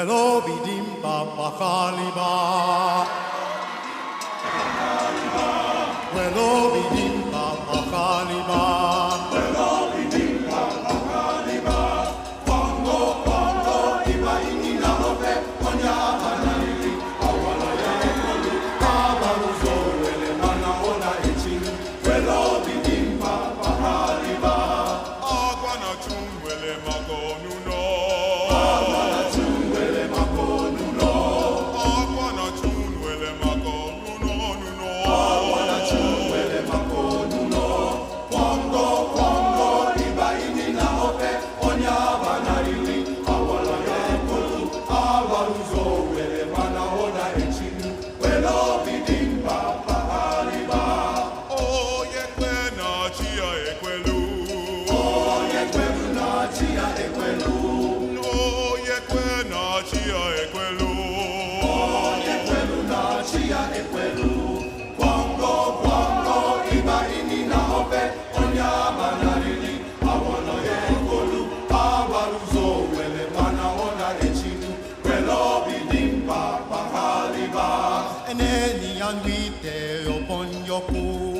Kwelo bidimba pakaliba. Kwelo bidimba pakaliba. Kwelo bidimba pakaliba. Kongo Kongo iba inina ope onya banalili awala ya ekolu kabaruzo wele mana ona echini. Kwelo bidimba pakaliba. Agwana chumwele magonu no. Eneni anwite upon your pool.